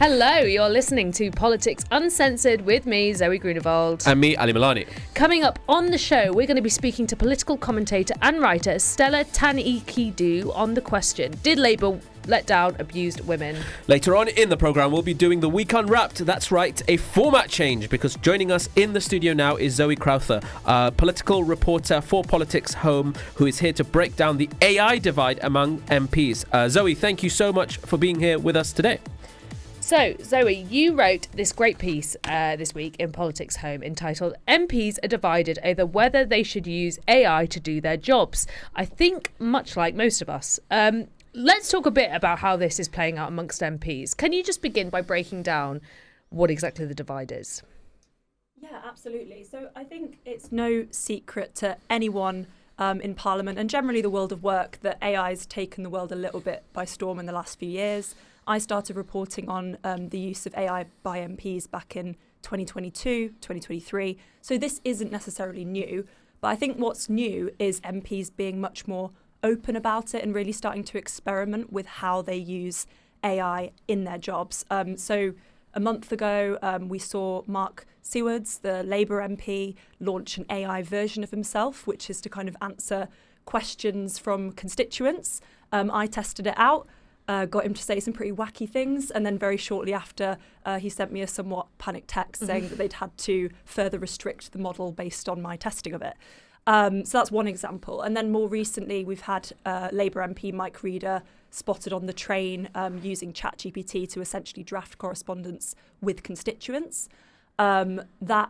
Hello, you're listening to Politics Uncensored with me, Zoe Grunewald. And me, Ali Milani. Coming up on the show, we're going to be speaking to political commentator and writer Stella Tsantekidou on the question, did Labour let down abused women? Later on in the programme, we'll be doing the Week Unwrapped. That's right, a format change, because joining us in the studio now is Zoe Crowther, a political reporter for Politics Home, who is here to break down the AI divide among MPs. Zoe, thank you so much for being here with us today. So, Zoe, you wrote this great piece this week in Politics Home entitled MPs are divided over whether they should use AI to do their jobs. I think much like most of us. Let's talk a bit about how this is playing out amongst MPs. Can you just begin by breaking down what exactly the divide is? Yeah, absolutely. So I think it's no secret to anyone in Parliament and generally the world of work that AI has taken the world a little bit by storm in the last few years. I started reporting on the use of AI by MPs back in 2022, 2023. So this isn't necessarily new. But I think what's new is MPs being much more open about it and really starting to experiment with how they use AI in their jobs. So a month ago, we saw Mark Sewards, the Labour MP, launch an AI version of himself, which is to kind of answer questions from constituents. I tested it out. Got him to say some pretty wacky things, and then very shortly after he sent me a somewhat panicked text saying that they'd had to further restrict the model based on my testing of it. So that's one example. And then more recently we've had Labour MP Mike Reeder spotted on the train using ChatGPT to essentially draft correspondence with constituents. That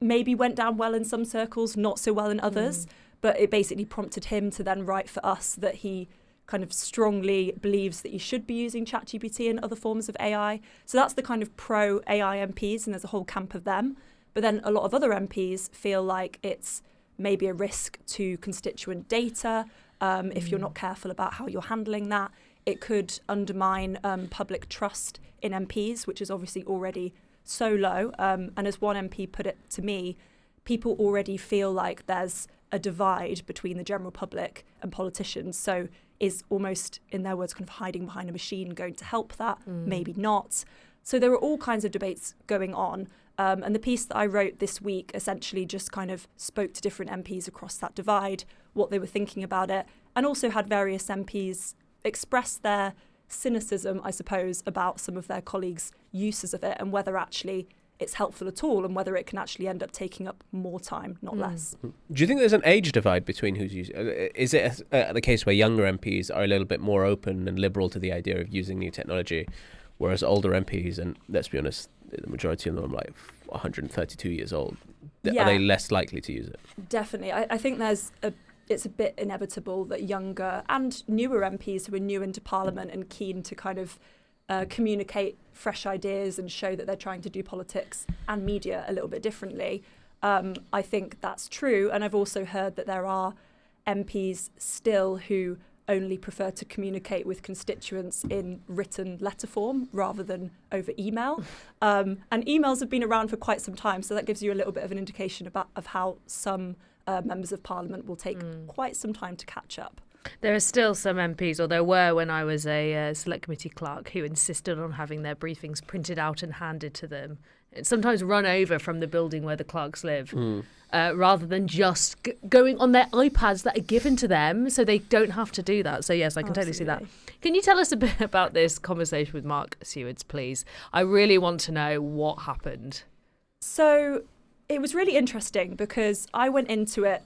maybe went down well in some circles, not so well in others, but it basically prompted him to then write for us that he kind of strongly believes that you should be using ChatGPT and other forms of AI. So that's the kind of pro-AI MPs, and there's a whole camp of them. But then a lot of other MPs feel like it's maybe a risk to constituent data. If you're not careful about how you're handling that, it could undermine public trust in MPs, which is obviously already so low. And as one MP put it to me, people already feel like there's a divide between the general public and politicians. So is almost, in their words, kind of hiding behind a machine going to help that? Maybe not. So there are all kinds of debates going on. And the piece that I wrote this week essentially just kind of spoke to different MPs across that divide, what they were thinking about it, and also had various MPs express their cynicism, I suppose, about some of their colleagues' uses of it and whether actually it's helpful at all and whether it can actually end up taking up more time, not less. Do you think there's an age divide between who's using? Is it the case where younger MPs are a little bit more open and liberal to the idea of using new technology, whereas older MPs, and let's be honest, the majority of them are like 132 years old, are they less likely to use it? Definitely. I think it's a bit inevitable that younger and newer MPs who are new into Parliament and keen to kind of communicate fresh ideas and show that they're trying to do politics and media a little bit differently. I think that's true. And I've also heard that there are MPs still who only prefer to communicate with constituents in written letter form rather than over email. And emails have been around for quite some time, so that gives you a little bit of an indication of how some members of Parliament will take quite some time to catch up. There are still some MPs, or there were when I was a select committee clerk, who insisted on having their briefings printed out and handed to them. It's sometimes run over from the building where the clerks live, rather than just going on their iPads that are given to them, so they don't have to do that. So yes, I can totally see that. Can you tell us a bit about this conversation with Mark Sewards, please? I really want to know what happened. So it was really interesting because I went into it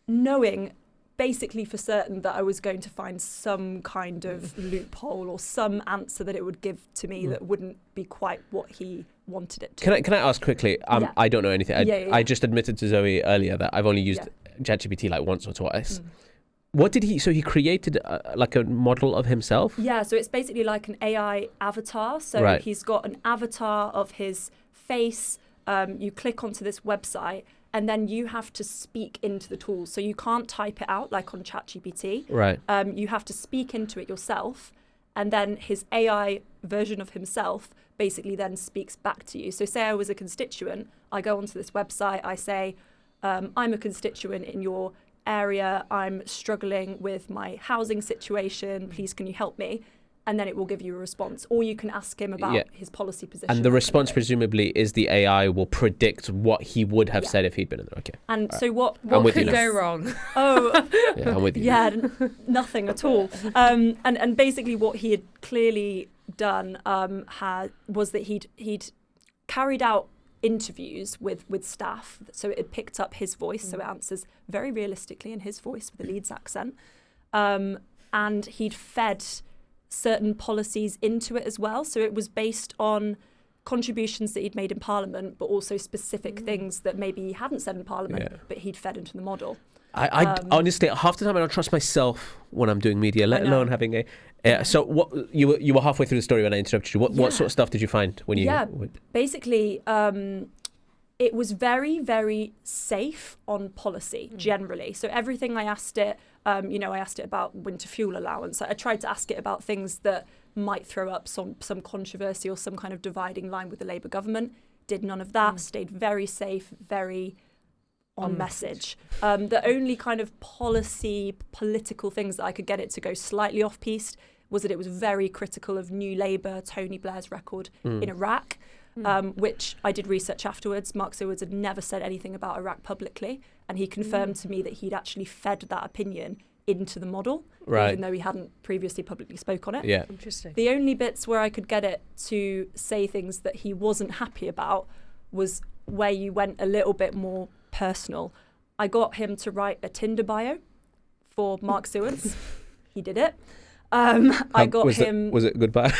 knowing basically for certain that I was going to find some kind of loophole or some answer that it would give to me that wouldn't be quite what he wanted it to. Can I ask quickly? I don't know anything. I just admitted to Zoe earlier that I've only used ChatGPT like once or twice. What did he? So he created like a model of himself? Yeah. So it's basically like an AI avatar. So he's got an avatar of his face. You click onto this website, and then you have to speak into the tool. So you can't type it out like on ChatGPT. Right. You have to speak into it yourself, and then his AI version of himself basically then speaks back to you. So say I was a constituent, I go onto this website, I say, I'm a constituent in your area, I'm struggling with my housing situation, please can you help me? and then it will give you a response. Or you can ask him about his policy position. And the response presumably is the AI will predict what he would have said if he'd been in there. Okay. And so what could go wrong? Oh, yeah, I'm with you. Yeah, nothing at all. And basically what he had clearly done was that he'd carried out interviews with staff, so it had picked up his voice, so it answers very realistically in his voice with a Leeds accent, and he'd fed certain policies into it as well, so it was based on contributions that he'd made in Parliament, but also specific things that maybe he hadn't said in Parliament, but he'd fed into the model. I honestly, half the time I don't trust myself when I'm doing media, let alone having a. So what you were halfway through the story when I interrupted you. What sort of stuff did you find when you? Yeah, basically, it was very, very safe on policy generally. So everything I asked it, I asked it about winter fuel allowance. I tried to ask it about things that might throw up some controversy or some kind of dividing line with the Labour government. Did none of that. Stayed very safe, very on message. The only kind of political things that I could get it to go slightly off-piste was that it was very critical of New Labour, Tony Blair's record in Iraq, which I did research afterwards. Mark Sewards had never said anything about Iraq publicly, and he confirmed to me that he'd actually fed that opinion into the model, even though he hadn't previously publicly spoke on it. Yeah. Interesting. The only bits where I could get it to say things that he wasn't happy about was where you went a little bit more personal. I got him to write a Tinder bio for Mark Sewards. He did it. I got him. Was it a good bio?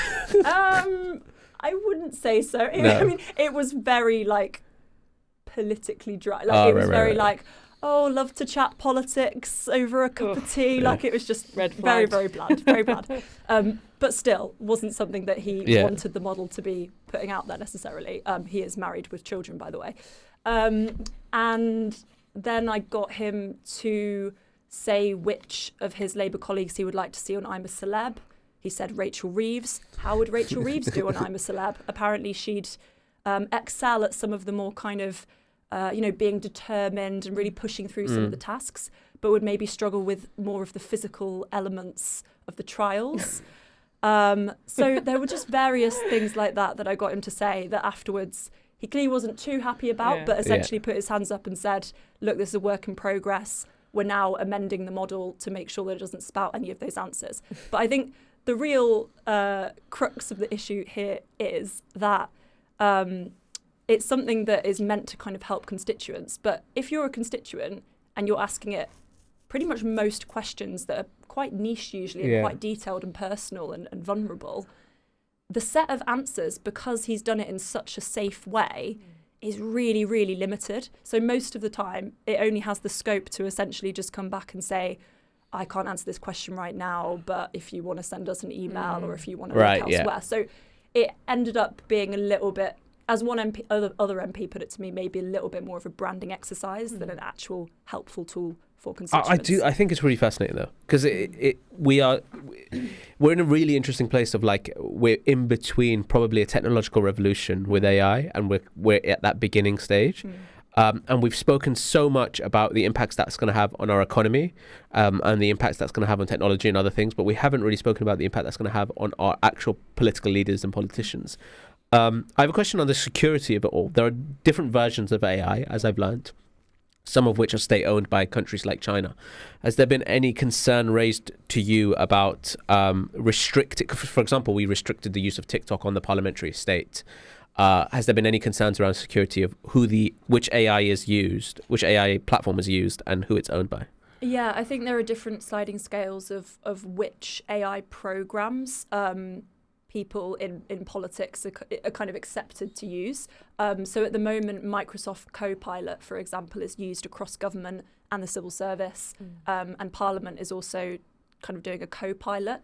I wouldn't say so. No. I mean, it was very politically dry. It was very love to chat politics over a cup of tea. It was just very, very bland, very bland. But still, wasn't something that he wanted the model to be putting out there necessarily. He is married with children, by the way. And then I got him to say which of his Labour colleagues he would like to see on I'm a Celeb. He said Rachel Reeves. How would Rachel Reeves do on I'm a Celeb? Apparently she'd excel at some of the more kind of, being determined and really pushing through some of the tasks, but would maybe struggle with more of the physical elements of the trials. So there were just various things like that I got him to say that afterwards he clearly wasn't too happy about, but essentially put his hands up and said, look, this is a work in progress. We're now amending the model to make sure that it doesn't spout any of those answers. But I think the real crux of the issue here is that it's something that is meant to kind of help constituents. But if you're a constituent and you're asking it pretty much most questions that are quite niche usually and quite detailed and personal and vulnerable, the set of answers, because he's done it in such a safe way, is really, really limited. So most of the time, it only has the scope to essentially just come back and say, I can't answer this question right now, but if you want to send us an email or if you want to look elsewhere. So it ended up being a little bit, as one MP, other MP put it to me, maybe a little bit more of a branding exercise than an actual helpful tool for constituents. I think it's really fascinating though, because we're in a really interesting place of we're in between probably a technological revolution with AI, and we're at that beginning stage. And we've spoken so much about the impacts that's going to have on our economy and the impacts that's going to have on technology and other things, but we haven't really spoken about the impact that's going to have on our actual political leaders and politicians. I have a question on the security of it all. There are different versions of AI, as I've learned, some of which are state-owned by countries like China. Has there been any concern raised to you about restricting, for example, we restricted the use of TikTok on the parliamentary estate. Has there been any concerns around security of which AI is used, which AI platform is used, and who it's owned by? Yeah, I think there are different sliding scales of which AI programs people in politics are kind of accepted to use. So at the moment, Microsoft Copilot, for example, is used across government and the civil service, and Parliament is also kind of doing a Copilot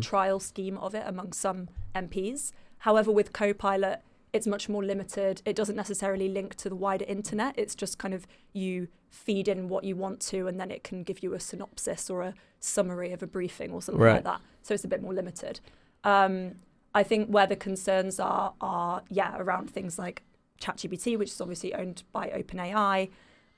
trial scheme of it among some MPs. However, with Copilot, it's much more limited. It doesn't necessarily link to the wider internet. It's just kind of you feed in what you want to, and then it can give you a synopsis or a summary of a briefing or something like that. So it's a bit more limited. I think where the concerns are around things like ChatGPT, which is obviously owned by OpenAI.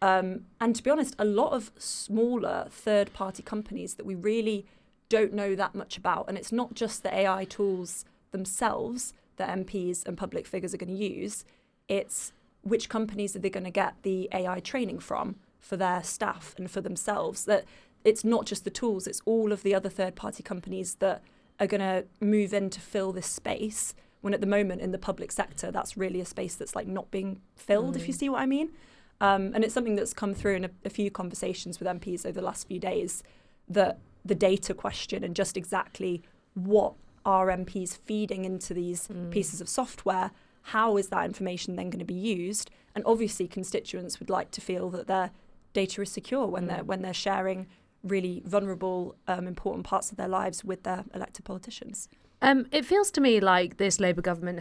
And to be honest, a lot of smaller third-party companies that we really don't know that much about. And it's not just the AI tools themselves that MPs and public figures are going to use, it's which companies are they going to get the AI training from for their staff and for themselves. That it's not just the tools, it's all of the other third-party companies that are going to move in to fill this space, when at the moment in the public sector, that's really a space that's like not being filled, if you see what I mean. And it's something that's come through in a few conversations with MPs over the last few days, that the data question and just exactly what are MPs feeding into these pieces of software, how is that information then going to be used? And obviously constituents would like to feel that their data is secure when they're sharing really vulnerable, important parts of their lives with their elected politicians. It feels to me like this Labour government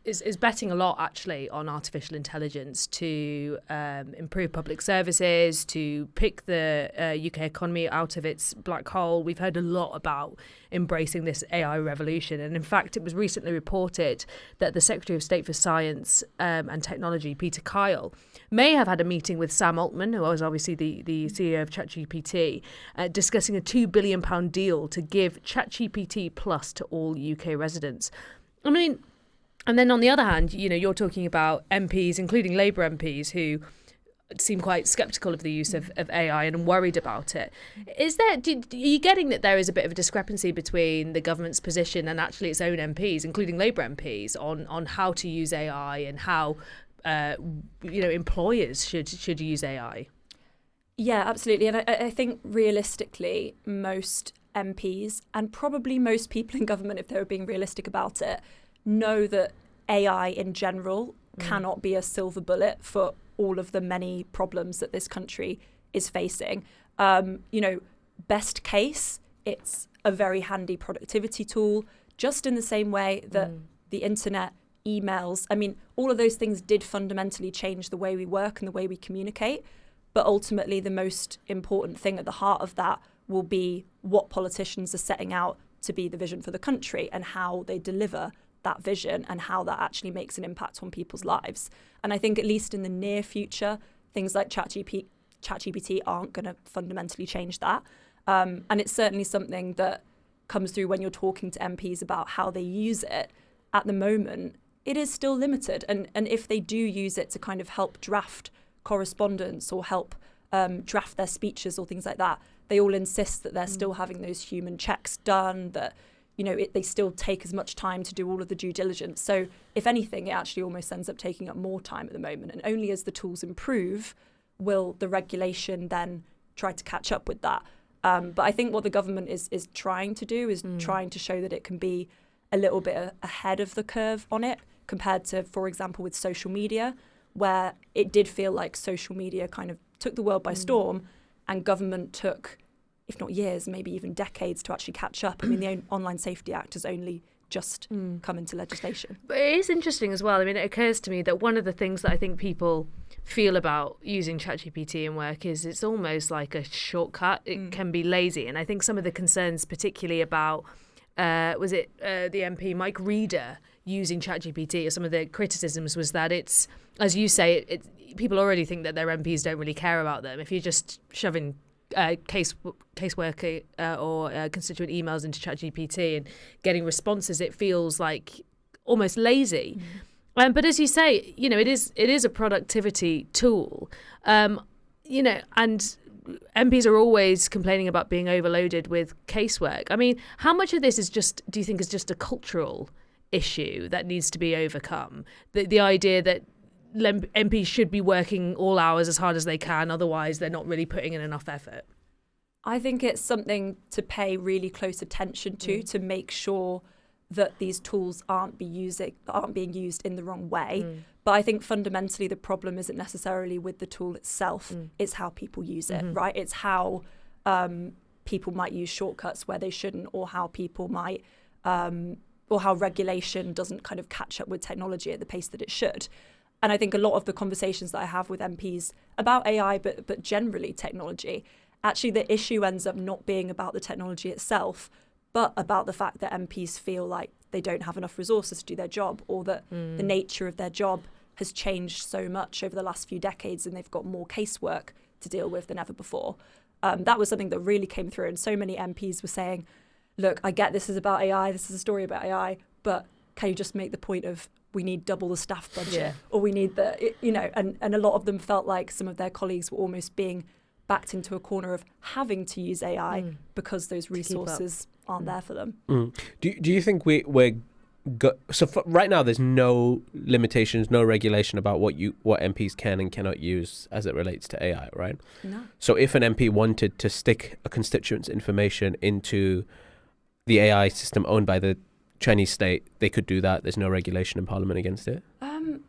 is betting a lot actually on artificial intelligence to improve public services, to pick the UK economy out of its black hole. We've heard a lot about embracing this AI revolution. And in fact, it was recently reported that the Secretary of State for Science and Technology, Peter Kyle, may have had a meeting with Sam Altman, who was obviously the CEO of ChatGPT, discussing a £2 billion deal to give ChatGPT Plus to all UK residents. I mean, and then on the other hand, you know, you're talking about MPs, including Labour MPs, who seem quite sceptical of the use of AI and worried about it. Is there, are you getting that there is a bit of a discrepancy between the government's position and actually its own MPs, including Labour MPs, on how to use AI and how employers should use AI? Yeah, absolutely. And I think realistically, most MPs and probably most people in government, if they were being realistic about it, know that AI in general cannot be a silver bullet for all of the many problems that this country is facing. Best case, it's a very handy productivity tool, just in the same way that the internet, emails, I mean, all of those things did fundamentally change the way we work and the way we communicate. But ultimately, the most important thing at the heart of that will be what politicians are setting out to be the vision for the country and how they deliver that vision and how that actually makes an impact on people's lives. And I think at least in the near future, things like ChatGPT aren't going to fundamentally change that. And it's certainly something that comes through when you're talking to MPs about how they use it. At the moment, it is still limited. And if they do use it to kind of help draft correspondence or help draft their speeches or things like that, they all insist that they're still having those human checks done, that they still take as much time to do all of the due diligence. So if anything, it actually almost ends up taking up more time at the moment. And only as the tools improve will the regulation then try to catch up with that. But I think what the government is trying to do is trying to show that it can be a little bit ahead of the curve on it compared to, for example, with social media, where it did feel like social media kind of took the world by storm and government took, if not years, maybe even decades to actually catch up. I mean, the Online Safety Act has only just come into legislation. But it is interesting as well. I mean, it occurs to me that one of the things that I think people feel about using ChatGPT in work is it's almost like a shortcut. It can be lazy. And I think some of the concerns, particularly about, the MP Mike Reeder using ChatGPT, or some of the criticisms was that it's, as you say, people already think that their MPs don't really care about them. If you're just shoving caseworker or constituent emails into ChatGPT and getting responses, it feels like almost lazy. But as you say, it is a productivity tool, and MPs are always complaining about being overloaded with casework. I mean, how much of this do you think is just a cultural issue that needs to be overcome? The idea that MPs should be working all hours as hard as they can, otherwise they're not really putting in enough effort. I think it's something to pay really close attention to make sure that these tools aren't being used in the wrong way. But I think fundamentally the problem isn't necessarily with the tool itself, it's how people use it, right? It's how people might use shortcuts where they shouldn't, or how people might, or how regulation doesn't kind of catch up with technology at the pace that it should. And I think a lot of the conversations that I have with MPs about AI, but generally technology, actually the issue ends up not being about the technology itself, but about the fact that MPs feel like they don't have enough resources to do their job, or that the nature of their job has changed so much over the last few decades and they've got more casework to deal with than ever before. That was something that really came through, and so many MPs were saying, look, I get this is about AI, this is a story about AI, but can you just make the point of we need double the staff budget, or we need and a lot of them felt like some of their colleagues were almost being backed into a corner of having to use AI because those resources aren't there for them. Do you think right now there's no limitations, no regulation about what MPs can and cannot use as it relates to AI, right? No. So if an MP wanted to stick a constituent's information into the AI system owned by the Chinese state, they could do that. There's no regulation in Parliament against it.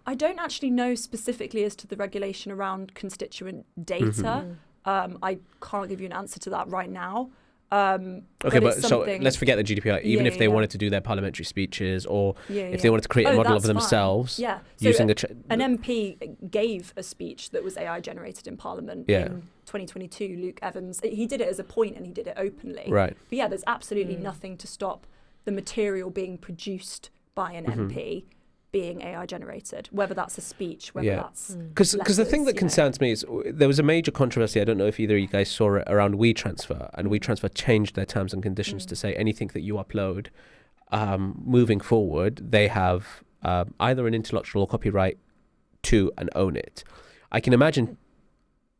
I don't actually know specifically as to the regulation around constituent data. I can't give you an answer to that right now. Okay, but so let's forget the GDPR. Even if they wanted to do their parliamentary speeches, or if they wanted to create a model of themselves, using an MP gave a speech that was AI generated in Parliament in 2022. Luke Evans, he did it as a point and he did it openly. Right. But there's absolutely nothing to stop the material being produced by an MP being AI generated, whether that's a speech, whether that's because the thing that concerns me is there was a major controversy. I don't know if either of you guys saw it around WeTransfer, and WeTransfer changed their terms and conditions to say anything that you upload, moving forward, they have either an intellectual or copyright to and own it. I can imagine.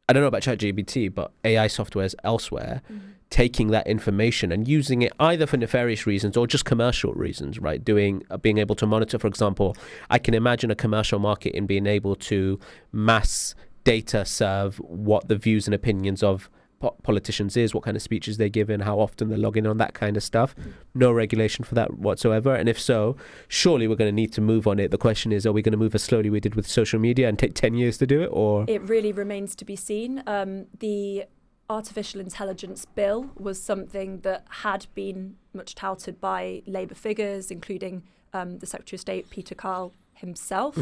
I don't know about ChatGPT, but AI softwares elsewhere taking that information and using it either for nefarious reasons or just commercial reasons, right? Being able to monitor, for example, I can imagine a commercial market in being able to mass data serve what the views and opinions of politicians is, what kind of speeches they give in, how often they're logging on, that kind of stuff. No regulation for that whatsoever. And if so, surely we're going to need to move on it. The question is, are we going to move as slowly we did with social media and take 10 years to do it? Or it really remains to be seen. The artificial intelligence bill was something that had been much touted by Labour figures, including the Secretary of State, Peter Kyle himself.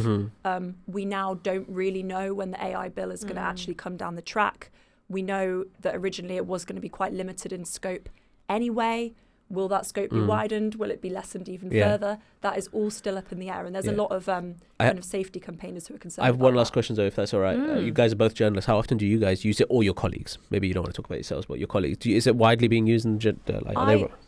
We now don't really know when the AI bill is going to actually come down the track. We know that originally it was going to be quite limited in scope anyway. Will that scope be widened? Will it be lessened even further? That is all still up in the air. And there's a lot of kind of safety campaigners who are concerned. I have about one last that. question, Zoe, if that's all right. You guys are both journalists. How often do you guys use it, or your colleagues? Maybe you don't want to talk about yourselves, but your colleagues. Is it widely being used?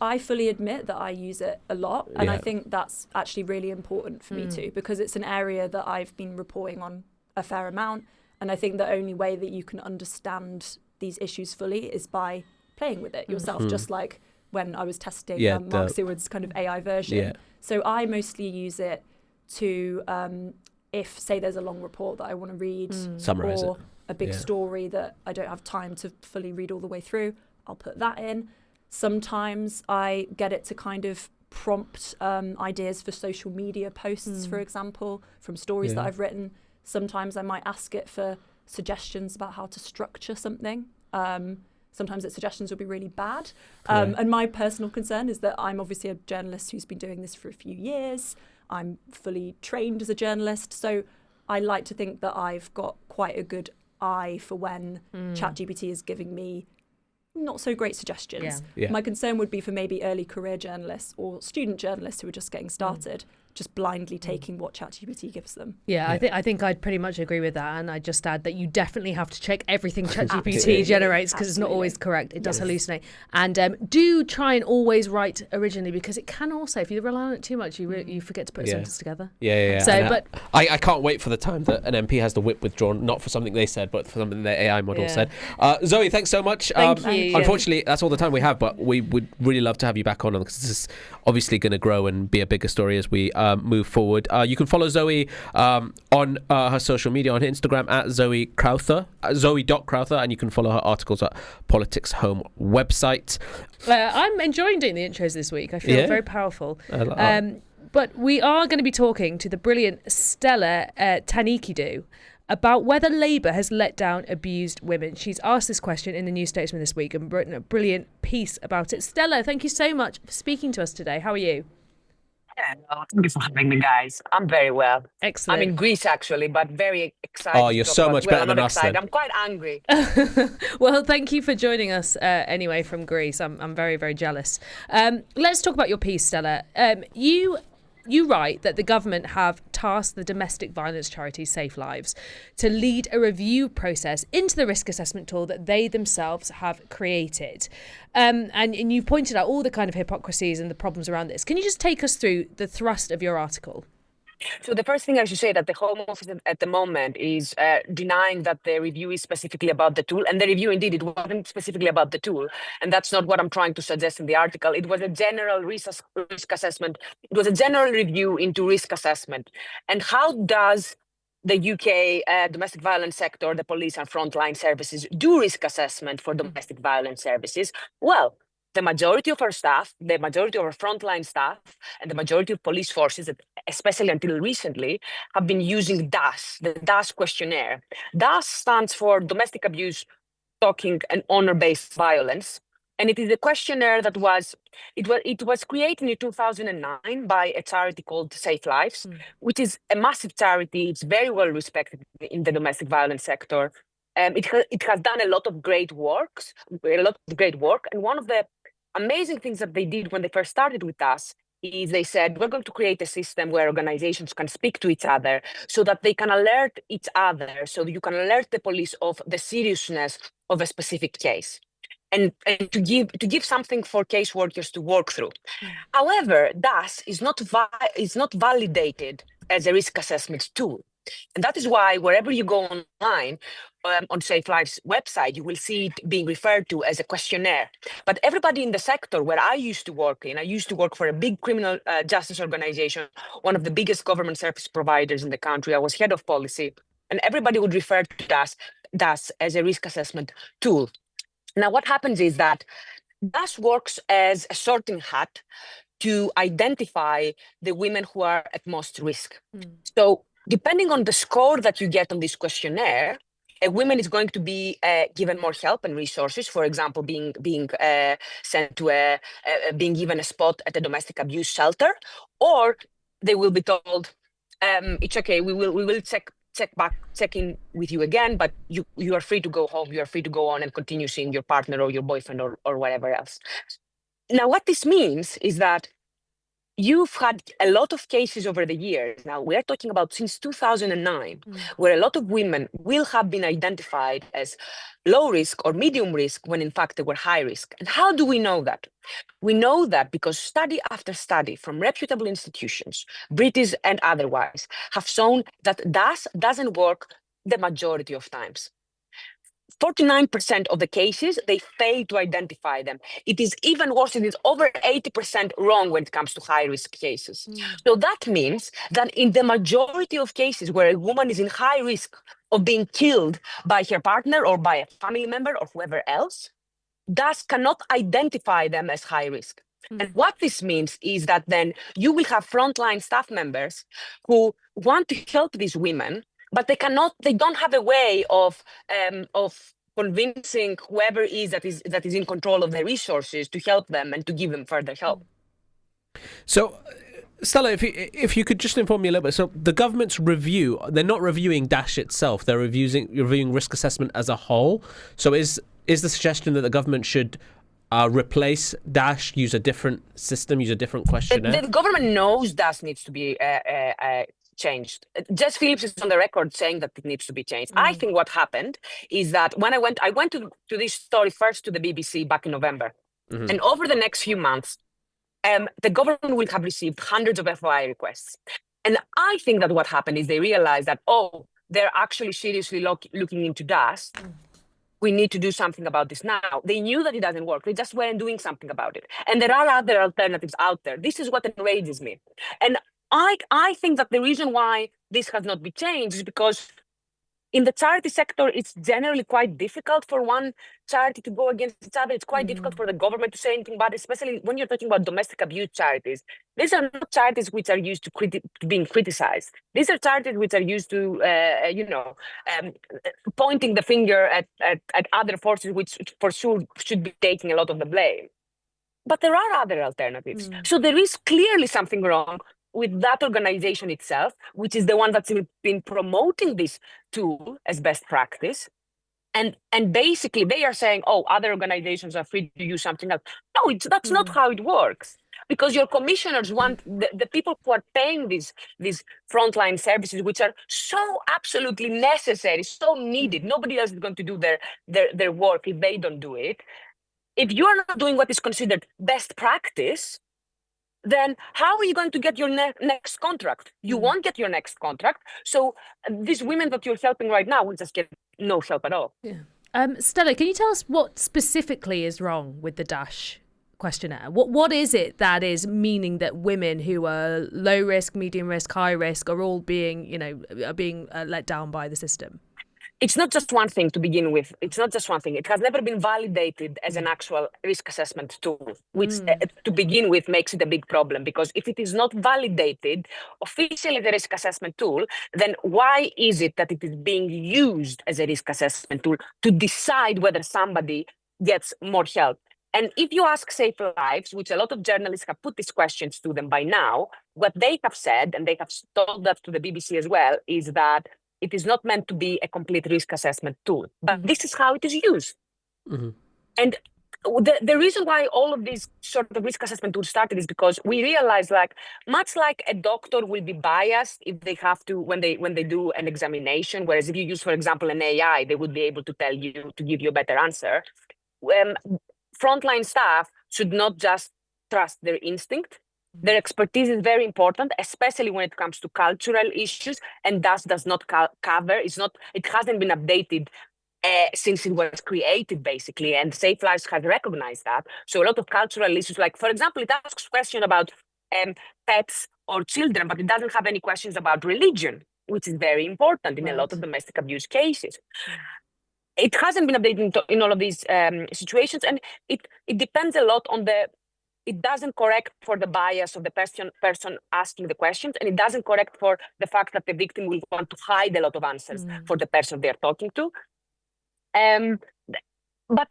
I fully admit that I use it a lot. And I think that's actually really important for me too, because it's an area that I've been reporting on a fair amount. And I think the only way that you can understand these issues fully is by playing with it yourself, just like when I was testing Mark Sewards' kind of AI version. So I mostly use it to, if, say, there's a long report that I want to read, summarize or it. a big story that I don't have time to fully read all the way through, I'll put that in. Sometimes I get it to kind of prompt ideas for social media posts, for example, from stories that I've written. Sometimes I might ask it for suggestions about how to structure something. Sometimes its suggestions will be really bad. And my personal concern is that I'm obviously a journalist who's been doing this for a few years. I'm fully trained as a journalist. So I like to think that I've got quite a good eye for when ChatGPT is giving me not so great suggestions. My concern would be for maybe early career journalists or student journalists who are just getting started, just blindly taking what ChatGPT gives them. I think I'd pretty much agree with that, and I'd just add that you definitely have to check everything ChatGPT generates, because it's not always correct. It does hallucinate. And do try and always write originally, because it can also, if you rely on it too much, you forget to put a sentence together. So, but I can't wait for the time that an MP has the whip withdrawn, not for something they said, but for something their AI model said. Zoe, thanks so much. Thank you. Unfortunately, that's all the time we have, but we would really love to have you back on, because this is obviously going to grow and be a bigger story as we move forward. You can follow Zoe on her social media, on her Instagram at Zoe Crowther, Zoe.Crowther, and you can follow her articles at Politics Home website. I'm enjoying doing the intros this week. I feel very powerful. But we are going to be talking to the brilliant Stella Tsantekidou about whether Labour has let down abused women. She's asked this question in the New Statesman this week and written a brilliant piece about it. Stella, thank you so much for speaking to us today. How are you? Yeah, thank you for having me, guys. I'm very well. Excellent. I'm in Greece, actually, but very excited. Oh, you're so much better than us, then. I'm quite angry. Well, thank you for joining us anyway from Greece. I'm very, very jealous. Let's talk about your piece, Stella. You you write that the government have tasked the domestic violence charity Safe Lives to lead a review process into the risk assessment tool that they themselves have created. And you pointed out all the kind of hypocrisies and the problems around this. Can you just take us through the thrust of your article? So the first thing I should say that the Home Office at the moment is denying that the review is specifically about the tool. And the review, indeed, it wasn't specifically about the tool. And that's not what I'm trying to suggest in the article. It was a general risk assessment. It was a general review into risk assessment. And how does the UK domestic violence sector, the police and frontline services, do risk assessment for domestic violence services? Well, the majority of our staff, the majority of our frontline staff, and the majority of police forces, especially until recently, have been using DAS, the DAS questionnaire. DAS stands for Domestic Abuse, Stalking, and Honor-Based Violence. And it is a questionnaire that was created in 2009 by a charity called Safe Lives, which is a massive charity. It's very well respected in the domestic violence sector. It has done a lot of great work. And one of the amazing things that they did when they first started with us is they said, we're going to create a system where organizations can speak to each other so that they can alert each other, so you can alert the police of the seriousness of a specific case. And to give something for caseworkers to work through. However, DAS is not validated as a risk assessment tool. And that is why wherever you go online, on Safe Lives website, you will see it being referred to as a questionnaire. But everybody in the sector where I used to work for a big criminal justice organization, one of the biggest government service providers in the country. I was head of policy, and everybody would refer to DAS as a risk assessment tool. Now, what happens is that DAS works as a sorting hat to identify the women who are at most risk. So depending on the score that you get on this questionnaire, a woman is going to be given more help and resources, for example, being sent to being given a spot at a domestic abuse shelter, or they will be told, it's okay, we will check in with you again, but you are free to go home, you are free to go on and continue seeing your partner or your boyfriend or whatever else. Now, what this means is that you've had a lot of cases over the years. Now, we're talking about since 2009, where a lot of women will have been identified as low risk or medium risk when in fact they were high risk. And how do we know that? We know that because study after study from reputable institutions, British and otherwise, have shown that DAS doesn't work the majority of times. 49% of the cases, they fail to identify them. It is even worse, it is over 80% wrong when it comes to high-risk cases. So that means that in the majority of cases where a woman is in high risk of being killed by her partner or by a family member or whoever else, DAS cannot identify them as high risk. And what this means is that then you will have frontline staff members who want to help these women, but they don't have a way of convincing whoever that is in control of the resources to help them and to give them further help. So, Stella, if you could just inform me a little bit. So the government's review, they're not reviewing DAS itself, they're reviewing risk assessment as a whole. So is the suggestion that the government should replace DAS, use a different system, use a different questionnaire? The government knows DAS needs to be changed. Jess Phillips is on the record saying that it needs to be changed. I think what happened is that when I went to this story first to the BBC back in November, and over the next few months, the government will have received hundreds of FOI requests. And I think that what happened is they realized that, they're actually seriously looking into DAS. We need to do something about this now. They knew that it doesn't work. They just weren't doing something about it. And there are other alternatives out there. This is what enrages me. And I think that the reason why this has not been changed is because in the charity sector, it's generally quite difficult for one charity to go against each other. It's quite difficult for the government to say anything about it, especially when you're talking about domestic abuse charities. These are not charities which are used to being criticized. These are charities which are used to, pointing the finger at other forces, which for sure should be taking a lot of the blame. But there are other alternatives. So there is clearly something wrong with that organization itself, which is the one that's been promoting this tool as best practice. And basically they are saying, other organizations are free to use something else. No, that's not how it works. because your commissioners want the people who are paying these frontline services, which are so absolutely necessary, so needed. Nobody else is going to do their work if they don't do it. If you are not doing what is considered best practice, then how are you going to get your next contract? You won't get your next contract. So these women that you're helping right now will just get no help at all. Yeah. Stella, can you tell us what specifically is wrong with the Dash questionnaire? What is it that is meaning that women who are low risk, medium risk, high risk are all being, let down by the system? It's not just one thing to begin with. It's not just one thing. It has never been validated as an actual risk assessment tool, which to begin with makes it a big problem, because if it is not validated officially as a risk assessment tool, then why is it that it is being used as a risk assessment tool to decide whether somebody gets more help? And if you ask Safe Lives, which a lot of journalists have put these questions to them by now, what they have said, and they have told that to the BBC as well, is that it is not meant to be a complete risk assessment tool, but this is how it is used. And the reason why all of these sort of risk assessment tools started is because we realized, like, much like a doctor will be biased if they have to, when they do an examination, whereas if you use, for example, an AI, they would be able to tell you, to give you a better answer. Frontline staff should not just trust their instinct. Their expertise is very important, especially when it comes to cultural issues, and thus does not cover. It hasn't been updated since it was created, basically, and Safe Lives has recognized that. So a lot of cultural issues, like, for example, it asks questions about pets or children, but it doesn't have any questions about religion, which is very important in a lot of domestic abuse cases. It hasn't been updated in all of these situations, and it depends a lot on it doesn't correct for the bias of the person asking the questions, and it doesn't correct for the fact that the victim will want to hide a lot of answers for the person they're talking to. But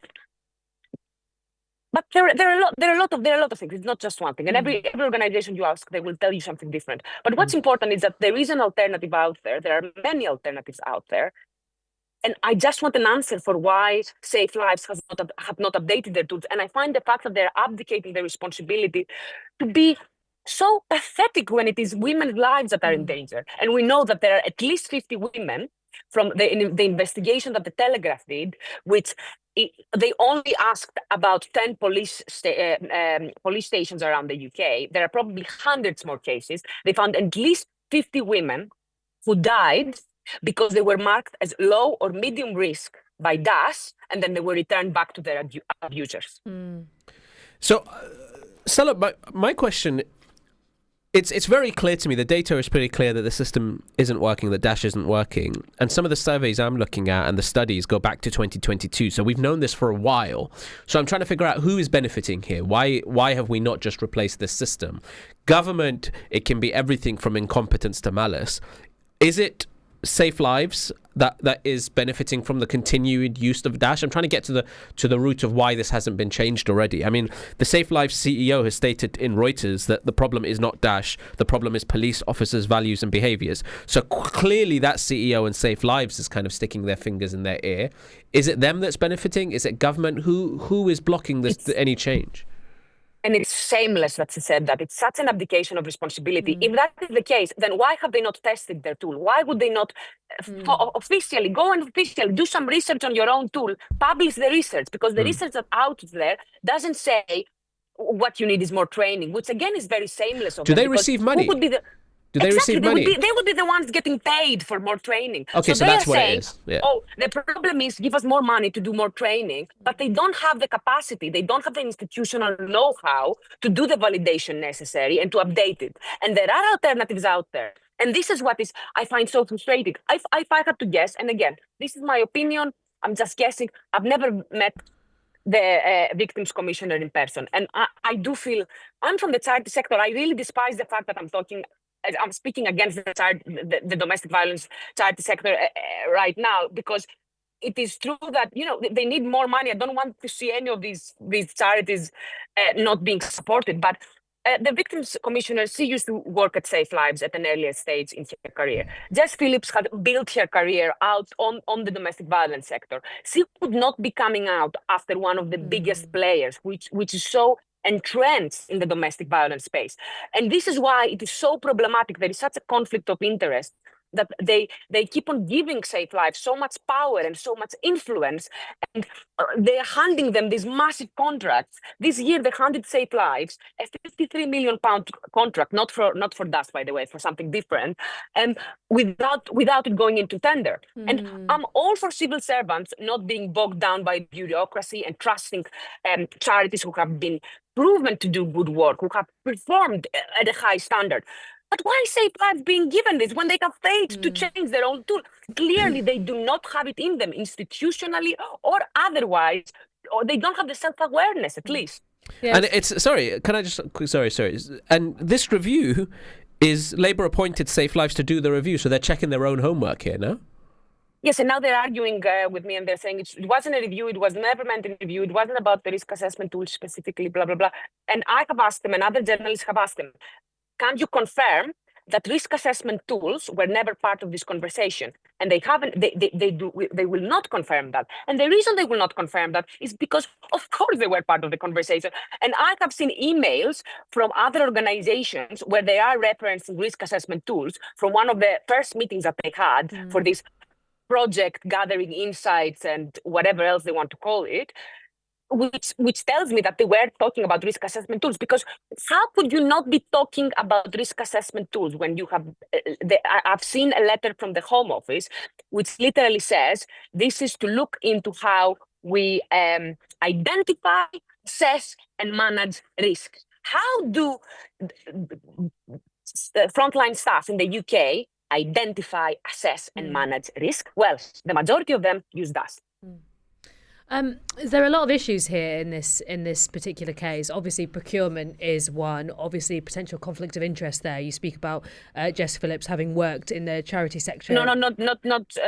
there are a lot of things. It's not just one thing. And every organization you ask, they will tell you something different. But what's important is that there is an alternative out there. There are many alternatives out there. And I just want an answer for why Safe Lives have not updated their tools. And I find the fact that they're abdicating their responsibility to be so pathetic when it is women's lives that are in danger. And we know that there are at least 50 women from the investigation that the Telegraph did, which they only asked about 10 police stations around the UK. There are probably hundreds more cases. They found at least 50 women who died because they were marked as low or medium risk by DAS, and then they were returned back to their abusers. So, Stella, my question, it's very clear to me, the data is pretty clear that the system isn't working, that Dash isn't working. And some of the surveys I'm looking at and the studies go back to 2022. So we've known this for a while. So I'm trying to figure out who is benefiting here. Why have we not just replaced this system? Government, it can be everything from incompetence to malice. Is it Safe Lives that is benefiting from the continued use of Dash? I'm trying to get to the root of why this hasn't been changed already. I mean, the Safe Lives CEO has stated in Reuters that the problem is not Dash, the problem is police officers' values and behaviours. So clearly that CEO and Safe Lives is kind of sticking their fingers in their ear. Is it them that's benefiting? Is it government? Who is blocking any change? And it's shameless that she said that. It's such an abdication of responsibility. If that is the case, then why have they not tested their tool? Why would they not officially go and officially do some research on your own tool, publish the research? Because the research that's out there doesn't say what you need is more training, which again is very shameless. Do they receive money? Do they receive money? They would be the ones getting paid for more training. Okay, so that's what it is. Yeah. Oh, the problem is give us more money to do more training, but they don't have the capacity. They don't have the institutional know-how to do the validation necessary and to update it. And there are alternatives out there. And this is what I find so frustrating. If I had to guess, and again, this is my opinion, I'm just guessing. I've never met the victims commissioner in person. And I do feel, I'm from the charity sector. I really despise the fact that I'm speaking against the domestic violence charity sector right now, because it is true that, they need more money. I don't want to see any of these charities not being supported. But the victims commissioner, she used to work at Safe Lives at an earlier stage in her career. Jess Phillips had built her career out on the domestic violence sector. She would not be coming out after one of the biggest players, which is so and trends in the domestic violence space. And this is why it is so problematic. There is such a conflict of interest that they keep on giving Safe Lives so much power and so much influence, and they are handing them these massive contracts. This year they handed Safe Lives a £53 million contract, not for dust, by the way, for something different, and without it going into tender. And I'm all for civil servants not being bogged down by bureaucracy and trusting charities who have been proven to do good work, who have performed at a high standard. But why is Safe Lives being given this when they have failed to change their own tool? Clearly, they do not have it in them institutionally or otherwise, or they don't have the self-awareness at least. Yes. And it's, sorry, can I just, sorry. And this review is Labour appointed Safe Lives to do the review, so they're checking their own homework here, no? Yes, and now they're arguing with me and they're saying it wasn't a review, it was never meant a review, it wasn't about the risk assessment tool specifically, blah, blah, blah. And I have asked them, and other journalists have asked them, can you confirm that risk assessment tools were never part of this conversation? And they haven't, they will not confirm that. And the reason they will not confirm that is because, of course, they were part of the conversation. And I have seen emails from other organizations where they are referencing risk assessment tools from one of the first meetings that they had for this project gathering insights and whatever else they want to call it, which tells me that they were talking about risk assessment tools. Because how could you not be talking about risk assessment tools when you have, I've seen a letter from the Home Office, which literally says, this is to look into how we identify, assess, and manage risk. How do frontline staff in the UK identify, assess, and manage risk? Well, the majority of them use DAS. There are a lot of issues here in this particular case. Obviously, procurement is one. Obviously, potential conflict of interest there. You speak about Jess Phillips having worked in the charity sector. No, not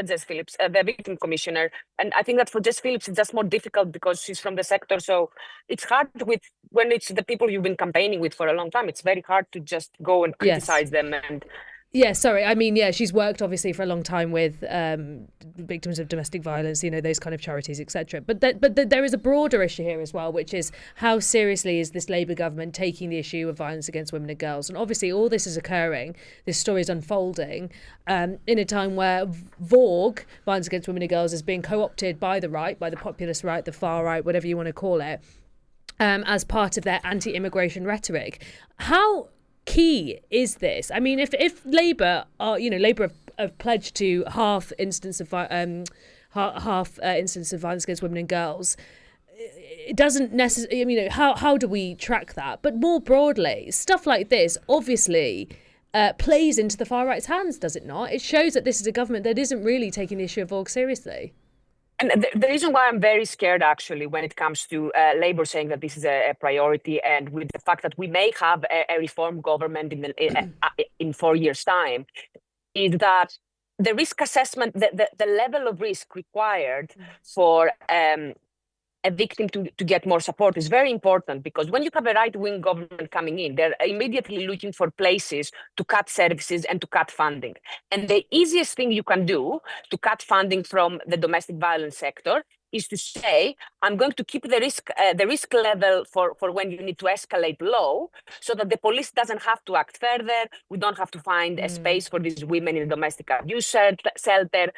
Jess Phillips, the victim commissioner. And I think that for Jess Phillips, it's just more difficult because she's from the sector. So it's hard when it's the people you've been campaigning with for a long time. It's very hard to just go and criticize them and. Yeah, sorry. I mean, yeah, she's worked obviously for a long time with victims of domestic violence, those kind of charities, etc. But there is a broader issue here as well, which is how seriously is this Labour government taking the issue of violence against women and girls? And obviously all this is occurring, this story is unfolding in a time where VOG, violence against women and girls, is being co-opted by the right, by the populist right, the far right, whatever you want to call it, as part of their anti-immigration rhetoric. How key is this? I mean, if Labour are, Labour have pledged to half instance of violence against women and girls, it doesn't necessarily. How do we track that? But more broadly, stuff like this obviously plays into the far right's hands, does it not? It shows that this is a government that isn't really taking the issue of VOG seriously. And the reason why I'm very scared, actually, when it comes to Labour saying that this is a priority, and with the fact that we may have a reform government in 4 years' time, is that the risk assessment, the level of risk required for a victim to get more support is very important, because when you have a right-wing government coming in, they're immediately looking for places to cut services and to cut funding. And the easiest thing you can do to cut funding from the domestic violence sector is to say, I'm going to keep the risk level for when you need to escalate low, so that the police doesn't have to act further. We don't have to find a space for these women in the domestic abuse shelter.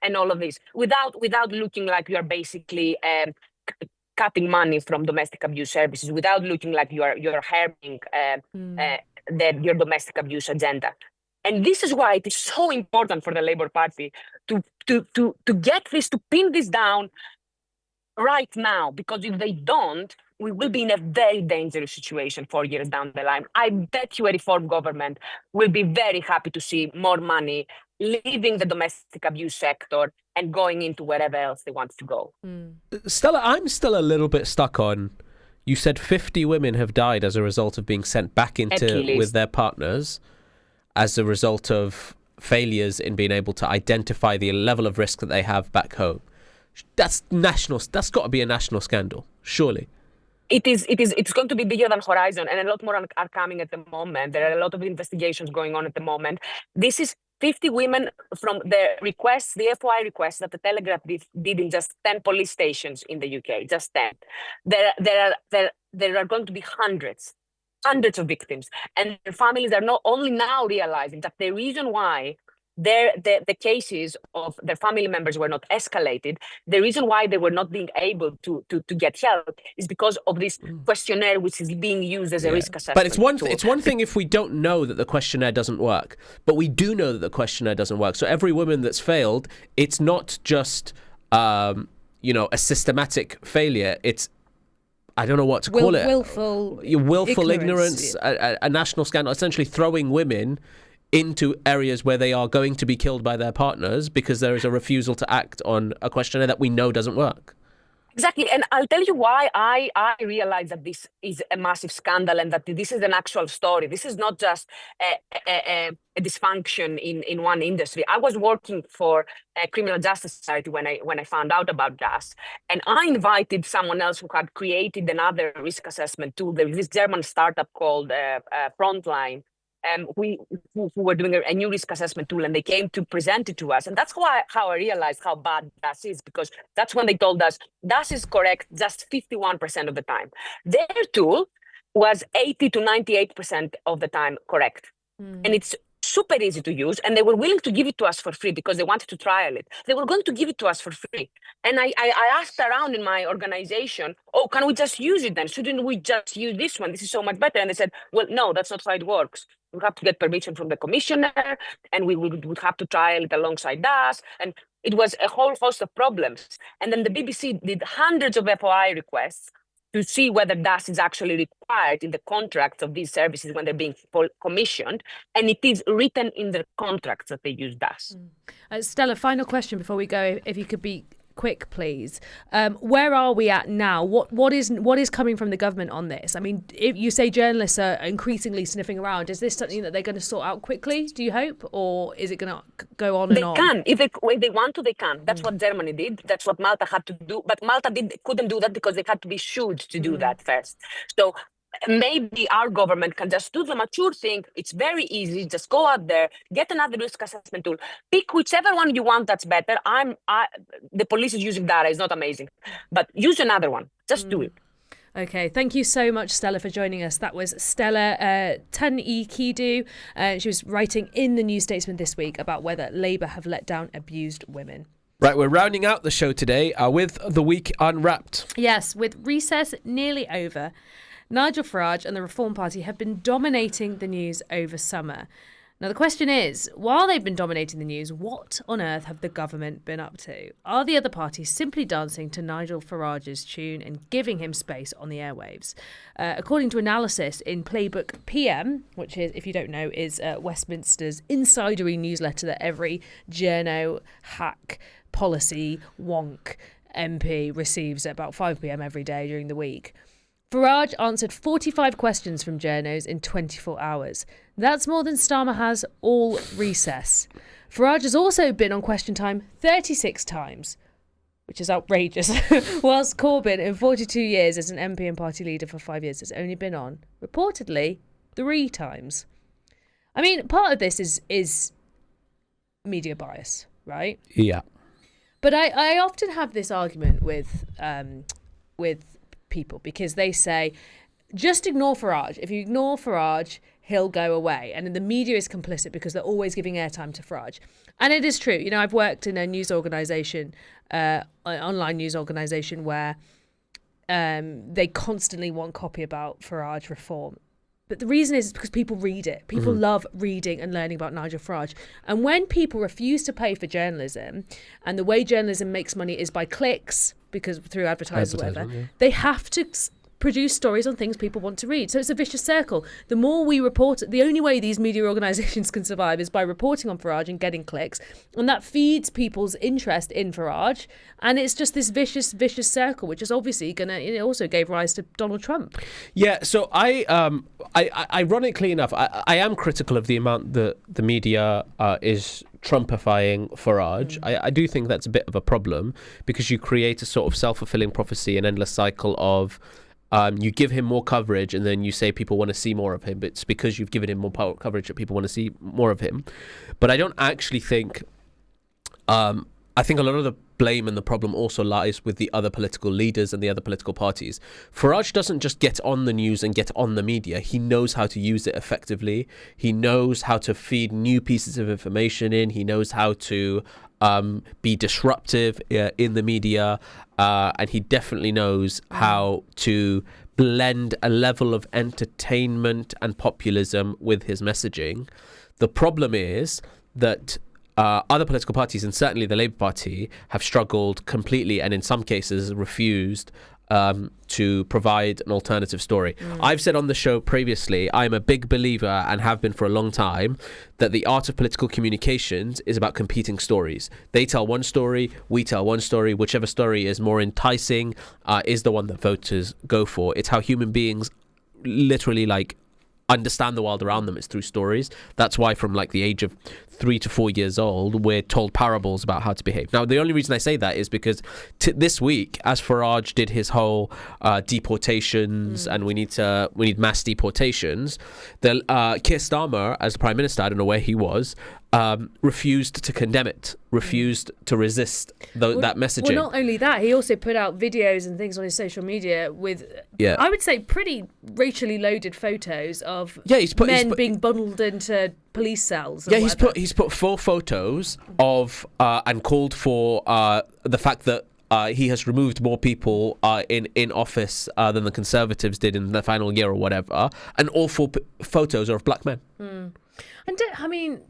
And all of this without looking like you are basically cutting money from domestic abuse services, without looking like you're harming your domestic abuse agenda. And this is why it is so important for the Labour Party to get this, to pin this down right now, because if they don't, we will be in a very dangerous situation 4 years down the line. I bet you a reform government will be very happy to see more money leaving the domestic abuse sector and going into wherever else they want to go. Stella, I'm still a little bit stuck on, you said 50 women have died as a result of being sent back into with their partners as a result of failures in being able to identify the level of risk that they have back home. That's national. That's got to be a national scandal, surely. It's going to be bigger than Horizon, and a lot more are coming at the moment. There are a lot of investigations going on at the moment. This is 50 women from the requests, the FOI requests that the Telegraph did in just 10 police stations in the UK, just 10. There are going to be hundreds of victims. And their families are not only now realizing that the reason why the cases of their family members were not escalated, the reason why they were not being able to get help is because of this questionnaire, which is being used as a risk assessment. But it's one thing if we don't know that the questionnaire doesn't work, but we do know that the questionnaire doesn't work. So every woman that's failed, it's not just a systematic failure. It's, I don't know what to call it. Willful ignorance, a national scandal, essentially throwing women into areas where they are going to be killed by their partners because there is a refusal to act on a questionnaire that we know doesn't work. Exactly. And I'll tell you why I realize that this is a massive scandal and that this is an actual story. This is not just a dysfunction in one industry. I was working for a criminal justice society when I found out about gas, and I invited someone else who had created another risk assessment tool. There was this German startup called Frontline, who were doing a new risk assessment tool, and they came to present it to us. And that's how I realized how bad DAS is, because that's when they told us DAS is correct just 51% of the time. Their tool was 80 to 98% of the time correct. And it's super easy to use, and they were willing to give it to us for free because they wanted to trial it. They were going to give it to us for free. And I asked around in my organization, oh, can we just use it then? Shouldn't we just use this one? This is so much better. And they said, well, no, that's not how it works. We have to get permission from the commissioner, and we would have to trial it alongside us. And it was a whole host of problems. And then the BBC did hundreds of FOI requests to see whether DAS is actually required in the contracts of these services when they're being commissioned. And it is written in the contracts that they use DAS. Stella, final question before we go, if you could be quick, please. Where are we at now? What is coming from the government on this? I mean, if you say journalists are increasingly sniffing around, is this something that they're going to sort out quickly, do you hope? Or is it going to go on and on? They can. If they want to, they can. That's what Germany did. That's what Malta had to do. But Malta couldn't do that because they had to be sued to do that first. So maybe our government can just do the mature thing. It's very easy. Just go out there, get another risk assessment tool, pick whichever one you want that's better. The police is using data. It's not amazing, but use another one. Just do it. Okay, thank you so much, Stella, for joining us. That was Stella Tsantekidou. She was writing in the New Statesman this week about whether Labour have let down abused women. Right, we're rounding out the show today with the week unwrapped. Yes, with recess nearly over, Nigel Farage and the Reform Party have been dominating the news over summer. Now, the question is, while they've been dominating the news, what on earth have the government been up to? Are the other parties simply dancing to Nigel Farage's tune and giving him space on the airwaves? According to analysis in Playbook PM, which is, if you don't know, is Westminster's insidery newsletter that every journo, hack, policy, wonk MP receives at about 5 p.m. every day during the week. Farage answered 45 questions from journos in 24 hours. That's more than Starmer has all recess. Farage has also been on Question Time 36 times, which is outrageous, whilst Corbyn, in 42 years as an MP and party leader for 5 years, has only been on, reportedly, 3 times. I mean, part of this is media bias, right? Yeah. But I often have this argument with people, because they say, just ignore Farage. If you ignore Farage, he'll go away. And the media is complicit because they're always giving airtime to Farage. And it is true. You know, I've worked in a news organisation, an online news organisation, where they constantly want copy about Farage reform. But the reason is because people read it. People love reading and learning about Nigel Farage. And when people refuse to pay for journalism, and the way journalism makes money is by clicks, because through advertising or whatever, they have to produce stories on things people want to read. So it's a vicious circle. The more we report, the only way these media organisations can survive is by reporting on Farage and getting clicks. And that feeds people's interest in Farage. And it's just this vicious circle, which is obviously going to, it also gave rise to Donald Trump. Yeah, so I ironically enough, I am critical of the amount that the media is Trumpifying Farage. I do think that's a bit of a problem, because you create a sort of self-fulfilling prophecy, an endless cycle of you give him more coverage, and then you say people want to see more of him. But it's because you've given him more coverage that people want to see more of him. But I don't actually think. I think a lot of the blame and the problem also lies with the other political leaders and the other political parties. Farage doesn't just get on the news and get on the media. He knows how to use it effectively. He knows how to feed new pieces of information in. He knows how to be disruptive in the media. And he definitely knows how to blend a level of entertainment and populism with his messaging. The problem is that other political parties, and certainly the Labour Party, have struggled completely and in some cases refused to provide an alternative story. I've said on the show previously, I'm a big believer, and have been for a long time, that the art of political communications is about competing stories. They tell one story, we tell one story. Whichever story is more enticing is the one that voters go for. It's how human beings literally understand the world around them. Is through stories. That's why from the age of 3 to 4 years old, we're told parables about how to behave. Now, the only reason I say that is because this week, as Farage did his whole deportations and we need mass deportations, the Keir Starmer, as the Prime Minister, I don't know where he was, refused to condemn it, refused to resist that messaging. Well, not only that, he also put out videos and things on his social media with, I would say, pretty racially loaded photos of men being bundled into police cells. Yeah, he's put 4 photos of and called for the fact that he has removed more people in office than the Conservatives did in the final year or whatever, and all 4 photos are of black men. And I mean.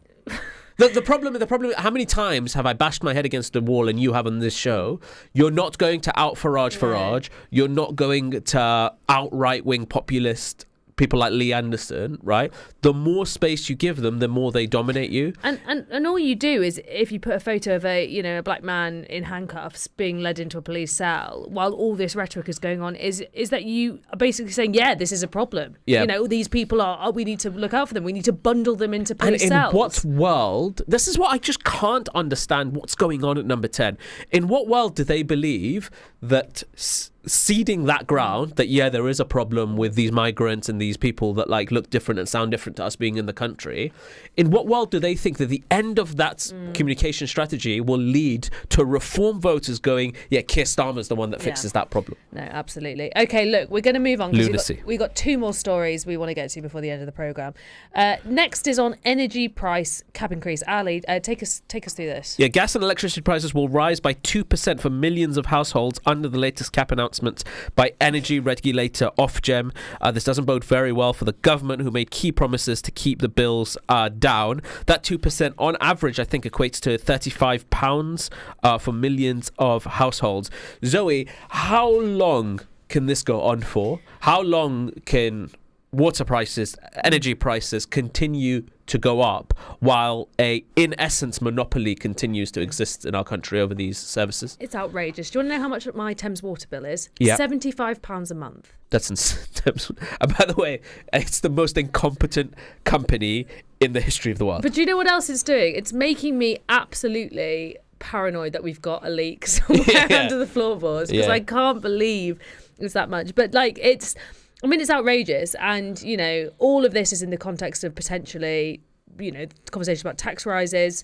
The problem, how many times have I bashed my head against the wall, and you have on this show? You're not going to out Farage. You're not going to out right-wing populist people like Lee Anderson, right? The more space you give them, the more they dominate you. And all you do is, if you put a photo of a black man in handcuffs being led into a police cell while all this rhetoric is going on, is that you are basically saying, this is a problem. Yeah. These people we need to look out for them. We need to bundle them into police cells. And in what world, this is what I just can't understand what's going on at Number 10. In what world do they believe that ceding that ground, that there is a problem with these migrants and these people that look different and sound different to us being in the country, in what world do they think that the end of that communication strategy will lead to reform voters going, Keir Starmer's the one that fixes that problem? No, absolutely. Okay, look, we're going to move on. Lunacy. We've got 2 more stories we want to get to before the end of the programme. Next is on energy price cap increase. Ali, take us through this. Yeah, gas and electricity prices will rise by 2% for millions of households under the latest cap announcement by energy regulator Ofgem. This doesn't bode very well for the government, who made key promises to keep the bills down. That 2% on average, I think, equates to £35 for millions of households. Zoe, how long can this go on for? How long can water prices, energy prices continue to go up while in essence, monopoly continues to exist in our country over these services? It's outrageous. Do you want to know how much my Thames water bill is? Yeah. £75 a month. That's insane. And by the way, it's the most incompetent company in the history of the world. But do you know what else it's doing? It's making me absolutely paranoid that we've got a leak somewhere under the floorboards, because I can't believe it's that much. But it's outrageous. And, all of this is in the context of potentially, conversation about tax rises.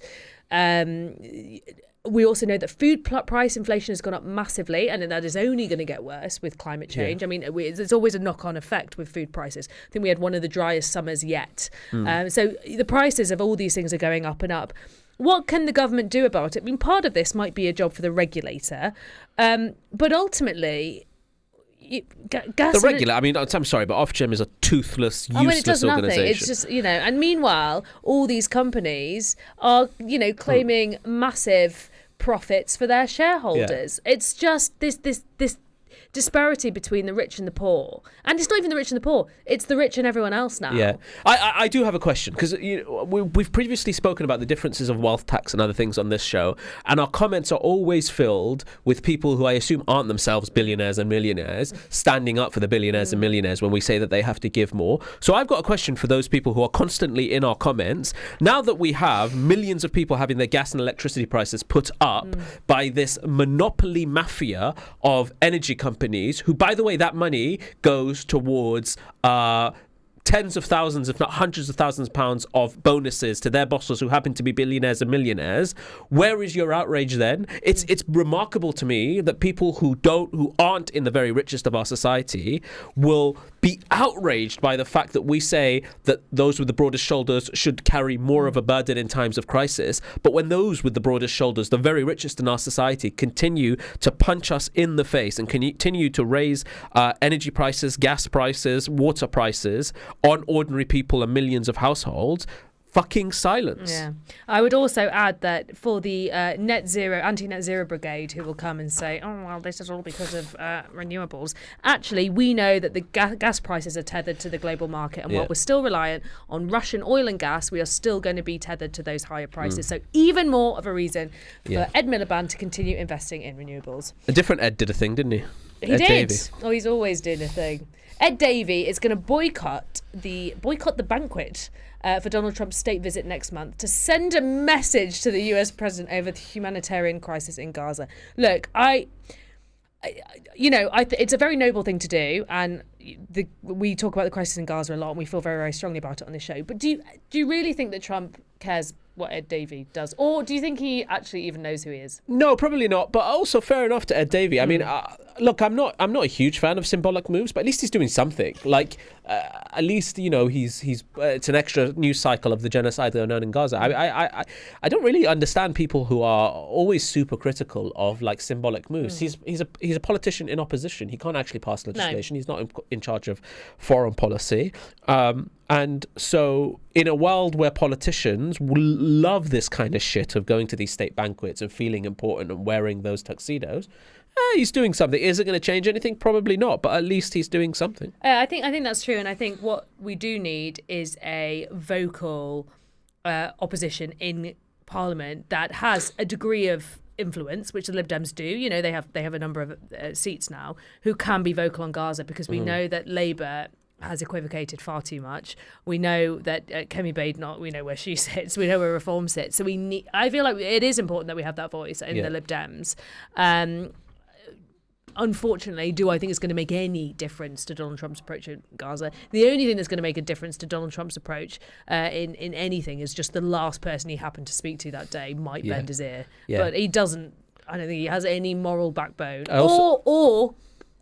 We also know that food price inflation has gone up massively, and that is only going to get worse with climate change. I mean, there's always a knock-on effect with food prices. I think we had one of the driest summers yet. So the prices of all these things are going up and up. What can the government do about it? I mean, part of this might be a job for the regulator, but ultimately... the regulator, I'm sorry, but Ofgem is a toothless, useless it does nothing. organisation. It's just, and meanwhile, all these companies are, claiming massive profits for their shareholders. It's just this disparity between the rich and the poor. And it's not even the rich and the poor, it's the rich and everyone else now. Yeah. I do have a question, because we've previously spoken about the differences of wealth tax and other things on this show, and our comments are always filled with people who I assume aren't themselves billionaires and millionaires standing up for the billionaires and millionaires when we say that they have to give more. So I've got a question for those people who are constantly in our comments. Now that we have millions of people having their gas and electricity prices put up by this monopoly mafia of energy companies, who, by the way, that money goes towards tens of thousands, if not hundreds of thousands of pounds of bonuses to their bosses who happen to be billionaires and millionaires. Where is your outrage then? It's remarkable to me that people who aren't in the very richest of our society will be outraged by the fact that we say that those with the broadest shoulders should carry more of a burden in times of crisis. But when those with the broadest shoulders, the very richest in our society, continue to punch us in the face and continue to raise energy prices, gas prices, water prices on ordinary people and millions of households, fucking silence. Yeah. I would also add that for the anti-net zero brigade who will come and say, oh, well, this is all because of renewables. Actually, we know that the gas prices are tethered to the global market. And while we're still reliant on Russian oil and gas, we are still going to be tethered to those higher prices. So even more of a reason for Ed Miliband to continue investing in renewables. A different Ed did a thing, didn't he? He did. Davey. Oh, he's always doing a thing. Ed Davey is going to boycott the banquet for Donald Trump's state visit next month to send a message to the US president over the humanitarian crisis in Gaza. Look, it's a very noble thing to do, and we talk about the crisis in Gaza a lot, and we feel very, very strongly about it on this show. But do you really think that Trump cares what Ed Davey does, or do you think he actually even knows who he is? No, probably not. But also, fair enough to Ed Davey. I mean, look, I'm not a huge fan of symbolic moves, but at least he's doing something. Like, at least he's it's an extra news cycle of the genocide going on in Gaza. I don't really understand people who are always super critical of like symbolic moves. He's a politician in opposition. He can't actually pass legislation. No. He's not in charge of foreign policy. And so in a world where politicians love this kind of shit of going to these state banquets and feeling important and wearing those tuxedos, he's doing something. Is it going to change anything? Probably not, but at least he's doing something. I think that's true, and I think what we do need is a vocal opposition in Parliament that has a degree of influence, which the Lib Dems do. You know, they have a number of seats now who can be vocal on Gaza, because we know that Labour has equivocated far too much. We know that Kemi Badenoch, we know where she sits. We know where Reform sits. So I feel like it is important that we have that voice in the Lib Dems. Unfortunately, do I think it's going to make any difference to Donald Trump's approach in Gaza? The only thing that's going to make a difference to Donald Trump's approach in anything is just the last person he happened to speak to that day might bend his ear. Yeah. But he doesn't, I don't think he has any moral backbone or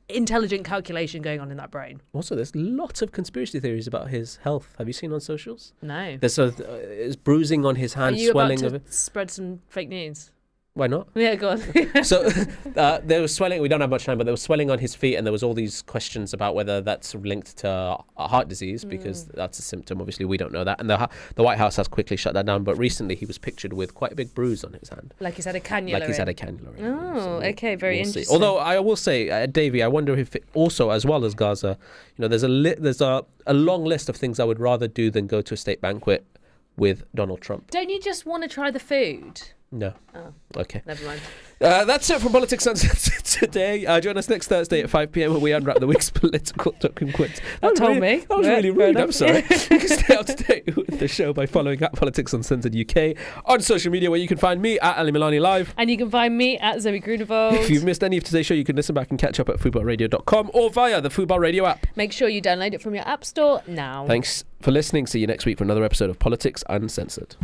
intelligent calculation going on in that brain. Also, there's lots of conspiracy theories about his health. Have you seen on socials? No. There's bruising on his hand, swelling of it. Spread some fake news? Why not? Yeah, go on. So there was swelling. We don't have much time, but there was swelling on his feet, and there was all these questions about whether that's linked to heart disease, because that's a symptom. Obviously, we don't know that, and the White House has quickly shut that down. But recently, he was pictured with quite a big bruise on his hand, like he's had a cannula. Oh, okay, very interesting. See. Although I will say, Davey, I wonder if it also, as well as Gaza, there's a long list of things I would rather do than go to a state banquet with Donald Trump. Don't you just want to try the food? No. Oh. Okay. Never mind. That's it from Politics Uncensored today. Join us next Thursday at 5 p.m. when we unwrap the week's political talking points. That was really rude. I'm sorry. You can stay up to date with the show by following at Politics Uncensored UK on social media, where you can find me at Ali Milani Live. And you can find me at Zoe Crowther. If you've missed any of today's show, you can listen back and catch up at FUBARradio.com or via the FUBAR Radio app. Make sure you download it from your app store now. Thanks for listening. See you next week for another episode of Politics Uncensored.